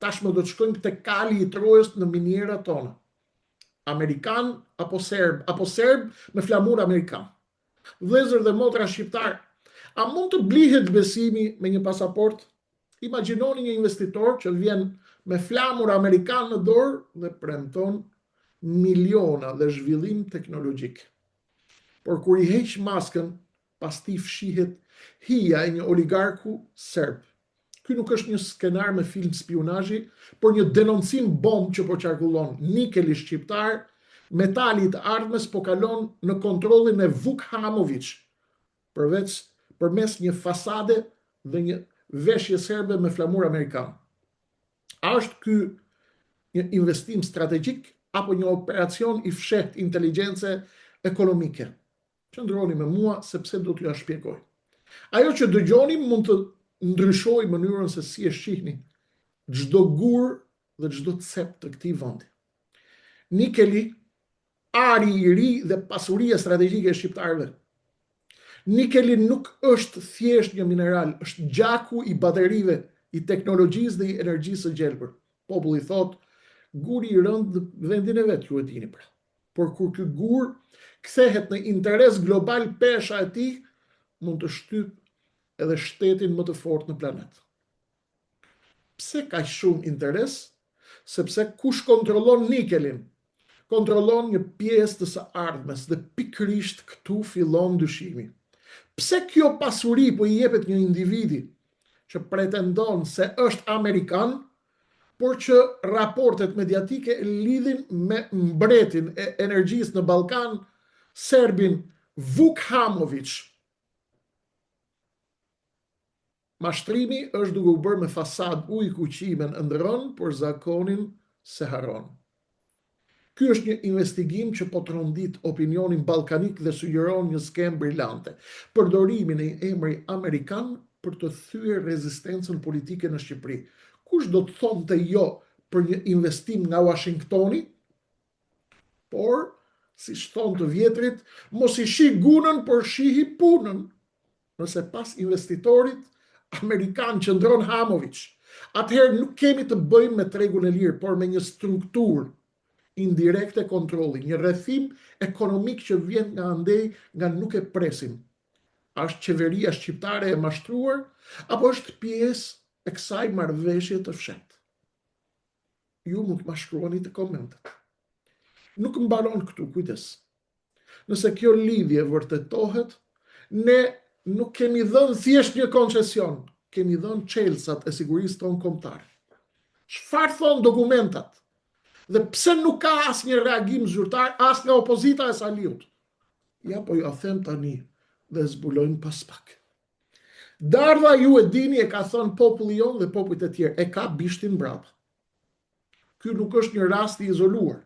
tashmë do të shkojmë te kali i Trojës në minierat tona. Amerikan apo serb me flamur amerikan. Vëllezër dhe motra shqiptar, a mund të blihet besimi me një pasaport? Imagjinoni një investitor që vjen me flamur amerikan në dorë dhe premton miliona dhe zhvillim teknologjik. Por kur i heq maskën, pas tij fshihet hija e një oligarku serb. Ky nuk është një skenar me film spionazhi, por një denoncim bomb që po qarkullon. Nikeli shqiptar, metali të ardhmes po kalon në kontrollin e Vuk Hamović, përmes një fasade dhe një veshje serbe me flamur amerikan. A është ky një investim strategjik apo një operacion i fshehtë inteligjencë ekonomike? Qëndroni me mua sepse do t'ju shpjegoj. Ajo që dëgjoni mund të ndryshoj mënyrën se si e shihni çdo gur dhe çdo cep të këtij vendi. Nikeli, ari i ri dhe pasuria strategjike e shqiptarëve. Nikeli nuk është thjesht një mineral, është gjaku i baterive, i teknologjisë dhe i energjisë së gjelbër. Populli thot, guri i rënd në vendin e vet, ju e dini pra. Por kur ky gur kthehet në interes global, pesha e tij mund të shtyp edhe shtetin më të fortë në planet. Pse ka shumë interes? Sepse kush kontrollon nikelin, kontrollon një pjesë të së ardhmes dhe pikërisht këtu fillon dyshimi. Pse kjo pasuri po i jepet një individi që pretendon se është amerikan, por që raportet mediatike lidhin me mbretin e energjisë në Ballkan, serbin Vuk Hamović. Mashtrimi është duke u bërë me fasad ujë kuqime në ëndrron, por zakonin se haron. Ky është një investigim që po trondit opinionin ballkanik dhe sugjeron një skemë brillante, përdorimin e emri amerikan për të thyer rezistencën politike në Shqipëri. Kush do të thonte jo për një investim nga Washingtoni? Por, si thon të vjetrit, mos i shi gunën, por shihi punën. Nëse pas investitorit amerikan qëndron Hamović, atëherë nuk kemi të bëjmë me tregun e lirë, por me një strukturë indirekte kontrolli, një rrethim ekonomik që vjen nga andej nga nuk e presim. A është qeveria shqiptare e mashtruar, apo është pjesë e kësaj marrëveshje të fshehtë? Ju mund të ma shkruani të komentet. Nuk mbaron këtu, kujdes. Nëse kjo lidhje vërtetohet, ne nuk kemi dhënë thjesht një koncesion, kemi dhënë çelësat e sigurisë tonë kombëtare. Çfarë thon dokumentat? Dhe pse nuk ka asnjë reagim zyrtar as nga opozita e Saliut? Ja po ju a them tani dhe zbulojmë pas pak. Dardha, ju e dini, e ka thënë populli jon dhe popujt e tjerë, e ka bishtin brapa. Ky nuk është një rast i izoluar.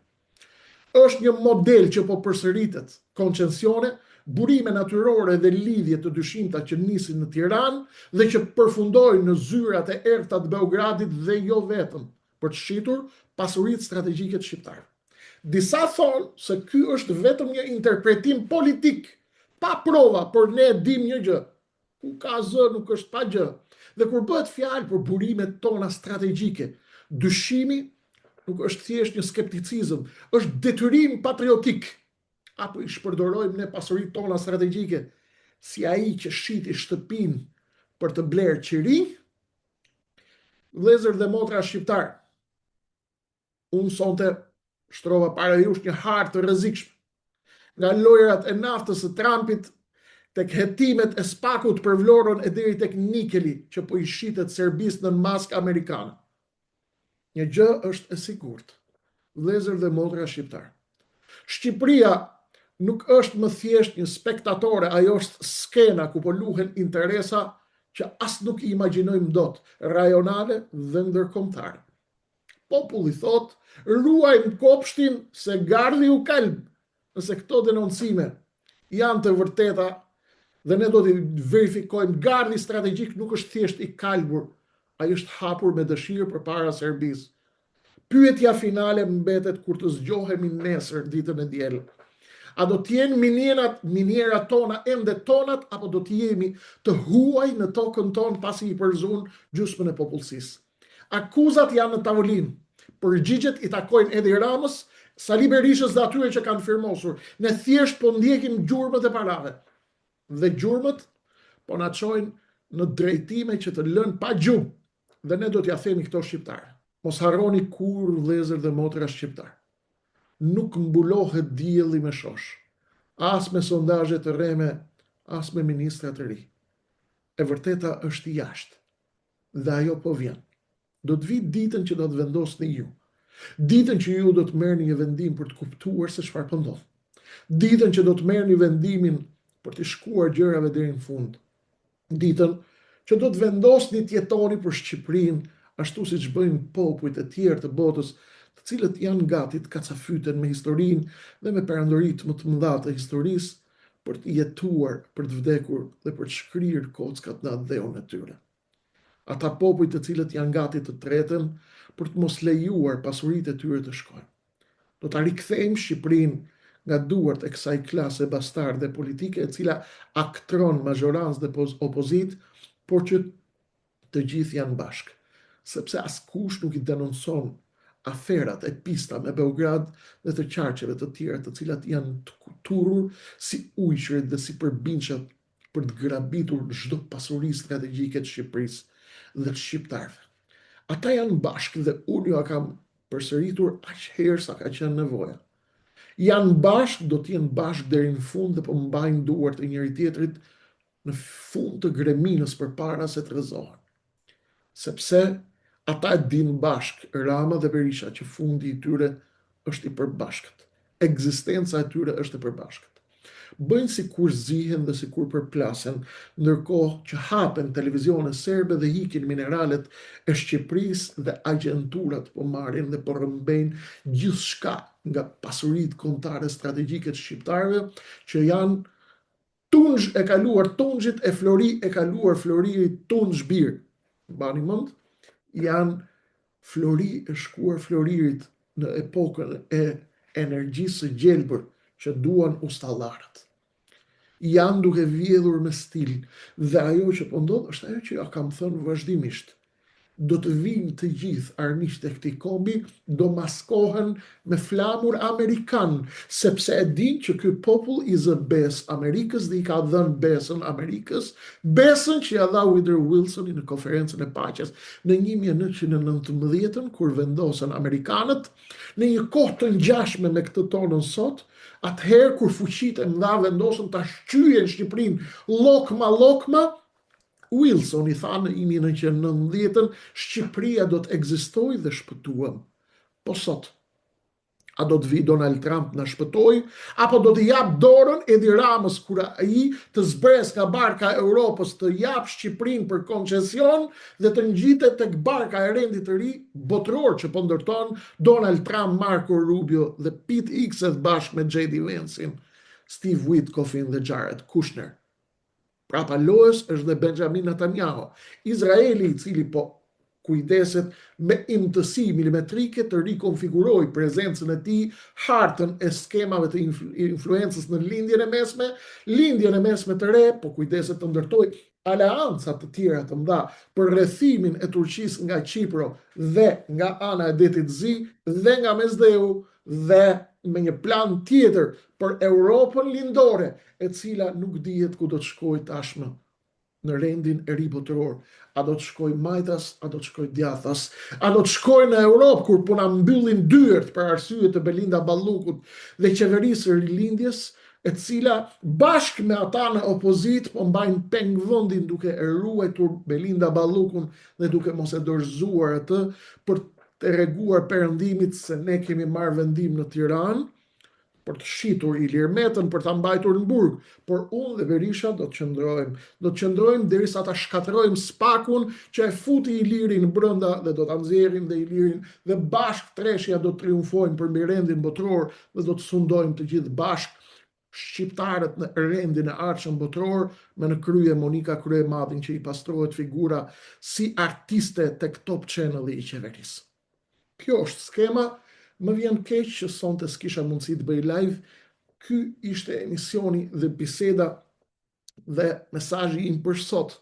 Është një model që po përsëritet, koncencione, burime natyrore dhe lidhje të dyshimta që nisin në Tiranë dhe që përfundojnë në zyrat e errta të Beogradit dhe jo vetëm, për të shitur pasuritë strategjike të shqiptarëve. Disa thonë se ky është vetëm një interpretim politik, pa prova, por ne dim një gjë. Ku ka zë nuk është pa gjë. Dhe kur bëhet fjalë për burimet tona strategjike, dyshimi nuk është thjesht një skepticizëm, është detyrim patriotik. Apo i shpërdorojmë ne pasuritë tona strategjike si ai që shiti shtëpinë për të blerë qiri? Vëllezër dhe motra shqiptar, unë sonte shtrova para jush një hartë të rrezikshme. Nga lojrat e naftës së Trumpit tek hetimet e spakut për Vlorën e deri tek nikeli që po i shitet Serbisë në mask amerikane. Një gjë është e sigurt, vëllezër dhe motra shqiptar. Shqipëria nuk është më thjesht një spektatore, ajo është skena ku po luhen interesa që as nuk i imagjinojmë dot, rajonale dhe ndërkombëtare. Populli thot, ruajmë kopshtin se gardhi u kalb. Nëse këto denoncime janë të vërteta dhe ne do të verifikojmë, gardhi strategjik nuk është thjesht i kalbur, ai është hapur me dëshirë përpara Serbisë. Pyetja finale mbetet kur të zgjohemi nesër ditën e diel. A do të jenë minierat tona ende tonat, apo do të jemi të huaj në tokën tonë pasi i përzun gjysmën e popullsisë? Akuzat janë në tavolinë. Përgjigjet i takojnë Edi Ramës, Sali Berishës dhe atyre që kanë firmosur. Ne thjesht po ndjekim gjurmët e parave. Dhe gjurmët po na çojnë në drejtime që të lënë pa gjumë. Dhe ne do t'ja themi këto shqiptarë. Mos harroni kur, vëllezër dhe motra shqiptar. Nuk mbulohet dielli me shosh. As me sondazhe të rreme, as me ministra të ri. E vërteta është jashtë. Dhe ajo po vjen. Do të vi ditën që do të vendosni ju. Ditën që ju do të merrni një vendim për të kuptuar se çfarë po ndodh. Ditën që do të merrni vendimin për të shkuar gjërave deri në fund. Ditën që do të vendosni të jetoni për Shqipërinë ashtu siç bëjnë popujt e tjerë të botës, të cilët janë gati të kacafyten me historinë dhe me perandoritë më të mëdha të historisë për të jetuar, për të vdekur dhe për të shkrirë kockat në atë dheun e tyre. Ata popujt të cilët janë gati të tretën për të mos lejuar pasuritë e tyre të shkojnë. Do ta rikthejmë Shqipërinë nga duart e kësaj klase bastarde politike e cila aktron mazhorancë dhe opozit, por që të gjithë janë bashkë. Sepse askush nuk i denoncon aferat e pista me Beograd dhe të qarqeve të tjera të cilat janë të turur si ujqërit dhe si përbinqat për të grabitur çdo pasuri strategjike të Shqipërisë dhe të shqiptarëve. Ata janë bashkë dhe unë ju a kam përsëritur aq herë sa ka qenë nevoja. Janë bashkë, do të jenë bashkë deri në fund dhe po mbajnë duart e njëri tjetrit në fund të greminës përpara se të rrëzohen. Sepse ata e dinë bashkë, Rama dhe Berisha, që fundi i tyre është i përbashkët. Ekzistenca e tyre është e përbashkët. Bëjnë si kur zihen dhe si kur përplasen, ndërkohë që hapen televizionet serbe dhe hikin mineralet e Shqipërisë dhe agenturat po marrin dhe po rrëmbejnë gjithçka nga pasuritë kombëtare strategjike të shqiptarëve që janë Tunxh e kaluar Tunxhit e Flori e kaluar Floririt Tunxh Bir. Bani mend, janë Flori e shkuar Floririt në epokën e energjisë së gjelbër që duan ustallarët. Janë duke vjedhur me stil dhe ajo që po ndodh është ajo që ja kam thënë vazhdimisht. Do të vinë të gjithë armiqtë e këtij kombi, do maskohen me flamur amerikan, sepse e din që ky popull i zë besë Amerikës dhe i ka dhënë besën Amerikës, besën që ja dha Woodrow Wilsoni në konferencën e paqes në 1919 kur vendosën amerikanët, në një kohë të ngjashme me këtë tonën sot, atëherë kur fuqitë e mëdha vendosën ta shqyjen Shqipërinë llokma, Wilson i tha në 1990 Shqipëria do të ekzistojë dhe shpëtuam. Po sot, a do të vi Donald Trump na shpëtoj, apo do të jap dorën Edi Ramës kur ai të zbres nga barka e Europës të jap Shqipërinë për koncesion dhe të ngjitet tek barka e rendit të ri botëror që po ndërton Donald Trump, Marco Rubio dhe Pete Hegseth bashkë me J.D. Vance-in, Steve Witkoffin dhe Jared Kushner. Prapa lojës është dhe Benjamin Netanyahu, Izraeli i cili po kujdeset me imtësi milimetrike të rikonfiguroj prezencën e tij, hartën e skemave të influencës në lindjen e mesme të re, po kujdeset të ndërtoj aleanca të tjera të mëdha për rrethimin e Turqisë nga Qipro dhe nga ana e detit Zi dhe nga Mesdheu dhe me një plan tjetër për Europën lindore, e cila nuk dihet ku do të shkojë tashmë në rendin e ri botëror. A do të shkojë majtas, a do të shkojë djathtas, a do të shkojë në Europë kur po na mbyllin dyert për arsye të Belinda Ballukut dhe qeverisë së rilindjes, e cila bashkë me ata në opozit po mbajnë peng vendin duke e ruajtur Belinda Ballukun dhe duke mos e dorëzuar atë për të reguar perëndimit se ne kemi marrë vendim në Tiranë për të shitur Ilir Metën, për ta mbajtur në burg, por unë dhe Berisha do të qëndrojmë derisa ta shkatërrojmë spakun që e futi Ilirin brenda dhe do ta nxjerrim dhe Ilirin dhe bashkë treshja do të triumfojnë për mbi rendin botror dhe do të sundojmë të gjithë bashkë shqiptarët në rendin e ardhshëm botror me në krye Monika Kryemadhin që i pastrohet figura si artiste tek Top Channel-i i qeverisë. Kjo është skema. Më vjen keq që sonte s'kisha mundësi të bëj live. Ky ishte emisioni dhe biseda dhe mesazhi im për sot.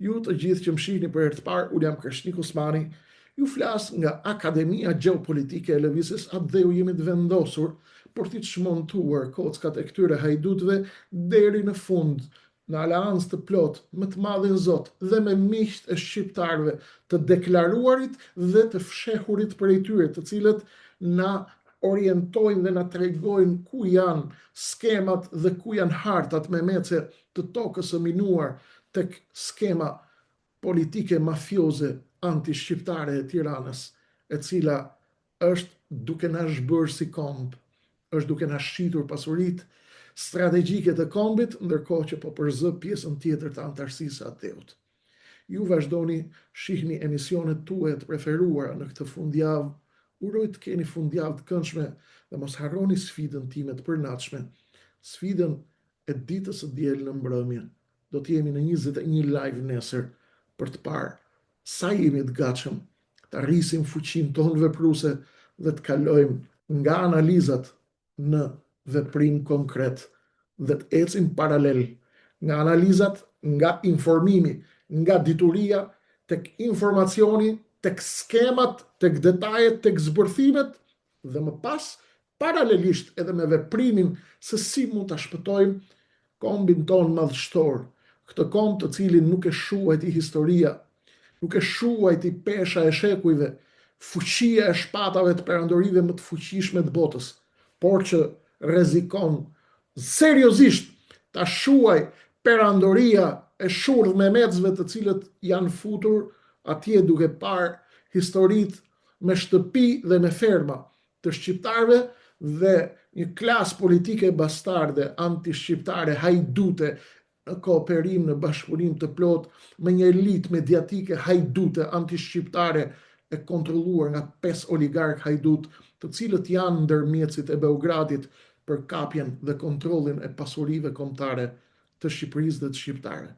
Ju të gjithë që më shihni për herë të parë, unë jam Kreshnik Osmani. Ju flas nga Akademia Gjeopolitike e Lëvizjes atë dhe ju jemi të vendosur për t'i çmontuar kockat e këtyre hajdutëve deri në fund, në aleancë të plot, më të madhin Zot dhe me miqt e shqiptarëve të deklaruarit dhe të fshehurit prej tyre, të cilët na orientojnë dhe na tregojnë ku janë skemat dhe ku janë hartat me mece të tokës së minuar tek skema politike mafioze anti-shqiptare e Tiranës, e cila është duke na zhbërë si komb, është duke na shqitur pasuritë strategjike të kombit, ndërkohë që po përzë pjesën tjetër të antarësisë atë Deut. Ju vazhdoni shihni emisionet tuaja të preferuara në këtë fundjavë. Uroj të keni fundjavë të këndshme dhe mos harroni sfidën time të përnaçme. Sfidën e ditës së diel në mbrëmje. Do të jemi në 21 live nesër për të parë sa jemi të gatshëm të arrisim fuqinë tonë vepruese dhe të kalojmë nga analizat në veprim konkret dhe të ecim paralel nga analizat, nga informimi, nga dituria, tek informacioni, tek skemat, tek detajet, tek zbërthimet dhe më pas paralelisht edhe me veprimin se si mund të shpëtojmë kombin tonë madhështor, këtë komb të cilin nuk e shuajti historia, nuk e shuajti pesha e shekujve, fuqia e shpatave të perandorive më të fuqishme të botës, por që rrezikon seriozisht ta shuaj perandoria e shurdh me mecëve të cilët janë futur atje duke parë historitë me shtëpi dhe me ferma të shqiptarëve dhe një klasë politike bastarde, anti-shqiptare, hajdute, në kooperim, në bashkëpunim të plot me një elitë mediatike hajdute, anti-shqiptare e kontrolluar nga 5 oligark hajdut, të cilët janë ndërmjetësit e Beogradit për kapjen dhe kontrollin e pasurive kombëtare të Shqipërisë dhe të shqiptarëve.